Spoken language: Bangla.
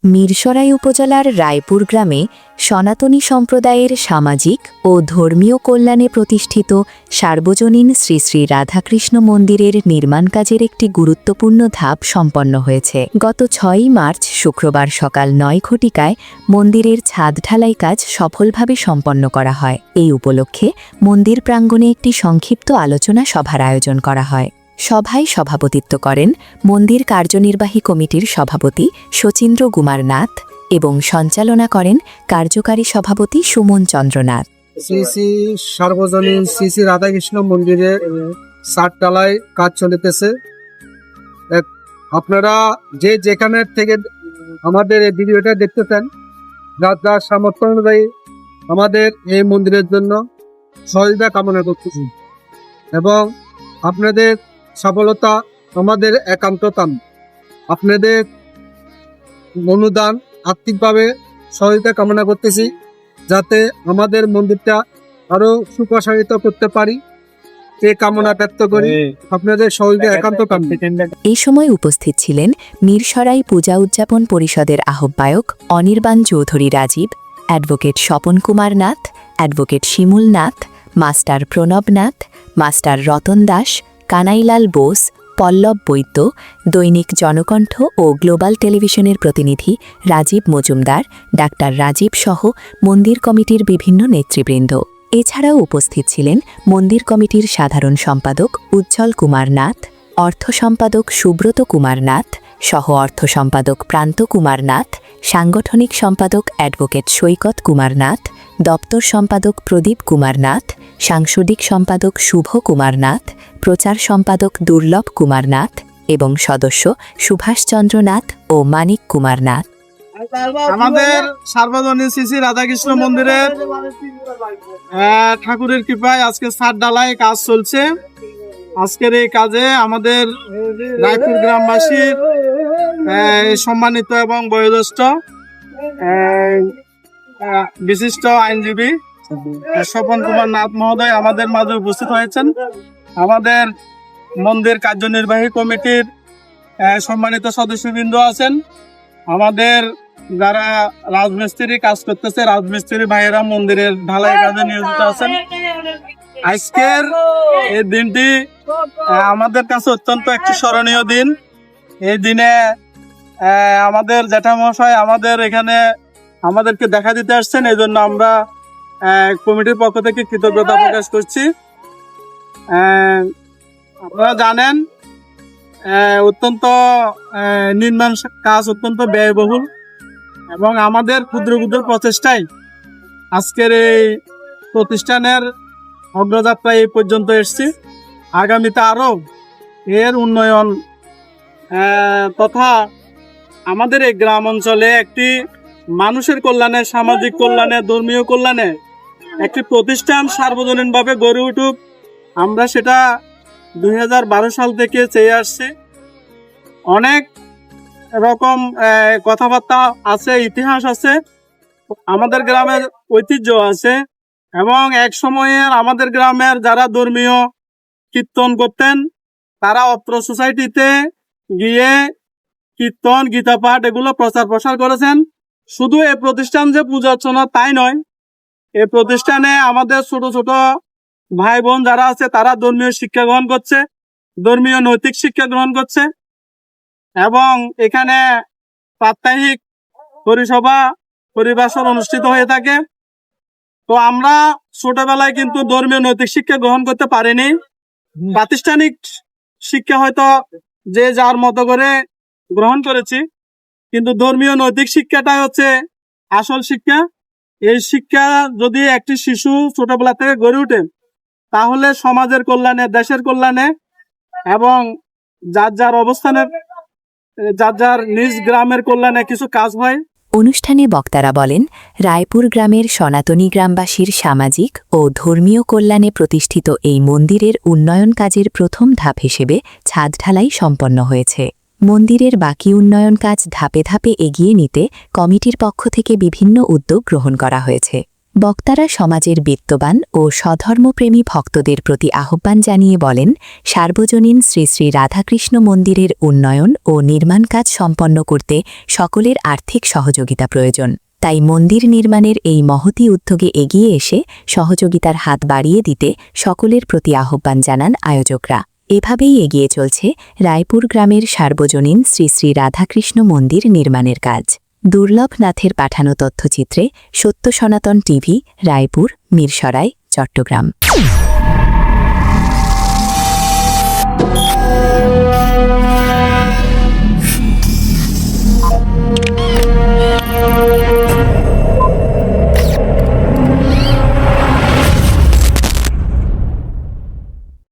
মিরসরাই উপজেলার রায়পুর গ্রামে সনাতনী সম্প্রদায়ের সামাজিক ও ধর্মীয় কল্যাণে প্রতিষ্ঠিত সার্বজনীন শ্রী শ্রী রাধাকৃষ্ণ মন্দিরের নির্মাণ কাজের একটি গুরুত্বপূর্ণ ধাপ সম্পন্ন হয়েছে। গত ৬ই মার্চ শুক্রবার সকাল ৯ ঘটিকায় মন্দিরের ছাদ ঢালাই কাজ সফলভাবে সম্পন্ন করা হয়। এই উপলক্ষে মন্দির প্রাঙ্গণে একটি সংক্ষিপ্ত আলোচনা সভার আয়োজন করা হয়। সভায় সভাপতিত্ব করেন মন্দির কার্যনির্বাহী কমিটির সভাপতি শচীন্দ্র কুমার নাথ এবং সঞ্চালনা করেন কার্যকারী সভাপতি সুমন চন্দ্র নাথ। শ্রী শ্রী সার্বজনীন শ্রী শ্রী রাধাকৃষ্ণ মন্দিরে ছাদ ঢালাই কাজ চলিতেছে। আপনারা যে যেখানে থেকে আমাদের এই ভিডিওটা দেখতেছেন, যার সামর্থ্য অনুযায়ী আমাদের এই মন্দিরের জন্য সহযোগিতা কামনা করতেছি এবং আপনাদের সফলতা আমাদের একান্ত কাম। আপনাদের অনুদান আর্থিকভাবে সহযোগিতা কামনা করতেছি, যাতে আমাদের মন্দিরটা আরো সুপ্রসারিত করতে পারি এই কামনা ব্যক্ত করি। আপনাদের সহযোগিতা একান্ত কাম। এই সময় উপস্থিত ছিলেন মিরসরাই পূজা উদযাপন পরিষদের আহ্বায়ক অনির্বাণ চৌধুরী রাজীব, অ্যাডভোকেট স্বপন কুমার নাথ, অ্যাডভোকেট শিমুল নাথ, মাস্টার প্রণব নাথ, মাস্টার রতন দাস, কানাইলাল বোস, পল্লব বৈদ্য, দৈনিক জনকণ্ঠ ও গ্লোবাল টেলিভিশনের প্রতিনিধি রাজীব মজুমদার, ডাক্তার রাজীব সহ মন্দির কমিটির বিভিন্ন নেতৃবৃন্দ। এছাড়াও উপস্থিত ছিলেন মন্দির কমিটির সাধারণ সম্পাদক উজ্জ্বল কুমার নাথ, অর্থ সম্পাদক সুব্রত কুমার নাথ, সহ অর্থ সম্পাদক প্রান্ত কুমার নাথ, সাংগঠনিক সম্পাদক অ্যাডভোকেট সৈকত কুমার নাথ, দপ্তর সম্পাদক প্রদীপ কুমার নাথ, সাংসদিক সম্পাদক শুভ কুমার নাথ, প্রচার সম্পাদক দুর্লভ কুমার নাথ এবং সদস্য সুভাষচন্দ্র নাথ ও মানিক কুমার নাথ। আমাদের সার্বজনীন শ্রী শ্রী রাধাকৃষ্ণ মন্দিরের ঠাকুরের কৃপায় আজকে ছাদ ঢালাই কাজ চলছে। আজকের এই কাজে আমাদের রায়পুর গ্রামবাসীর সম্মানিত এবং বয়োজ্যেষ্ঠ বিশিষ্ট আইনজীবী স্বপন কুমার নাথ মহোদয় আমাদের মাঝে উপস্থিত হয়েছেন। আমাদের মন্দির কার্যনির্বাহী কমিটির সম্মানিত সদস্যবৃন্দ আছেন। আমাদের যারা রাজমিস্ত্রি কাজ করতেছে, রাজমিস্ত্রি ভাইয়েরা মন্দিরের ঢালাই কাজে নিয়োজিত আছেন। আজকের এই দিনটি আমাদের কাছে অত্যন্ত একটি স্মরণীয় দিন। এই দিনে আমাদের জ্যাঠামশাই আমাদের এখানে আমাদেরকে দেখা দিতে আসছেন, এই জন্য আমরা কমিটির পক্ষ থেকে কৃতজ্ঞতা প্রকাশ করছি। আপনারা জানেন অত্যন্ত নির্মাণ কাজ অত্যন্ত ব্যয়বহুল এবং আমাদের ক্ষুদ্র ক্ষুদ্র প্রচেষ্টায় আজকের এই প্রতিষ্ঠানের অগ্রযাত্রা এই পর্যন্ত এসেছি। আগামীতে আরও এর উন্নয়ন তথা আমাদের এই গ্রাম অঞ্চলে একটি মানুষের কল্যাণে, সামাজিক কল্যাণে, ধর্মীয় কল্যাণে একটি প্রতিষ্ঠান সার্বজনীনভাবে গড়ে উঠুক, আমরা সেটা 2012 সাল থেকে চেয়ে আসছি। অনেক রকম কথাবার্তা আছে, ইতিহাস আছে, আমাদের গ্রামের ঐতিহ্য আছে এবং এক সময়ের আমাদের গ্রামের যারা ধর্মীয় কীর্তন করতেন তারা অত্র সোসাইটিতে গিয়ে কীর্তন, গীতাপাঠ এগুলো প্রচার প্রসার করেছেন। শুধু এই প্রতিষ্ঠান যে পূজা অর্চনা তাই নয়, এই প্রতিষ্ঠানে আমাদের ছোট ছোট ভাই বোন যারা আছে তারা ধর্মীয় শিক্ষা গ্রহণ করছে, ধর্মীয় নৈতিক শিক্ষা গ্রহণ করছে এবং এখানে প্রাত্যহিক পরিসভা পরিবেশন অনুষ্ঠিত হয়ে থাকে। তো আমরা ছোটবেলায় কিন্তু ধর্মীয় নৈতিক শিক্ষা গ্রহণ করতে পারিনি। প্রাতিষ্ঠানিক শিক্ষা হয়তো যে যার মতো করে গ্রহণ করেছি, কিন্তু ধর্মীয় নৈতিক শিক্ষাটাই হচ্ছে আসল শিক্ষা। এই শিক্ষা যদি একটি শিশু ছোটবেলা থেকে গড়ে ওঠে তাহলে সমাজের কল্যাণে, দেশের কল্যাণে এবং যার যার অবস্থানের, যার যার নিজ গ্রামের কল্যাণে কিছু কাজ হয়। অনুষ্ঠানে বক্তারা বলেন, রায়পুর গ্রামের সনাতনী গ্রামবাসীর সামাজিক ও ধর্মীয় কল্যাণে প্রতিষ্ঠিত এই মন্দিরের উন্নয়ন কাজের প্রথম ধাপ হিসেবে ছাদ ঢালাই সম্পন্ন হয়েছে। মন্দিরের বাকি উন্নয়ন কাজ ধাপে ধাপে এগিয়ে নিতে কমিটির পক্ষ থেকে বিভিন্ন উদ্যোগ গ্রহণ করা হয়েছে। বক্তারা সমাজের বিত্তবান ও স্বধর্মপ্রেমী ভক্তদের প্রতি আহ্বান জানিয়ে বলেন, সার্বজনীন শ্রী শ্রী রাধাকৃষ্ণ মন্দিরের উন্নয়ন ও নির্মাণ কাজ সম্পন্ন করতে সকলের আর্থিক সহযোগিতা প্রয়োজন। তাই মন্দির নির্মাণের এই মহতী উদ্যোগে এগিয়ে এসে সহযোগিতার হাত বাড়িয়ে দিতে সকলের প্রতি আহ্বান জানান আয়োজকরা। এভাবেই এগিয়ে চলছে রায়পুর গ্রামের সার্বজনীন শ্রী শ্রী রাধাকৃষ্ণ মন্দির নির্মাণের কাজ। দুর্লভ নাথের পাঠানো তথ্যচিত্রে সত্য সনাতন টিভি, রায়পুর, মিরসরাই, চট্টগ্রাম।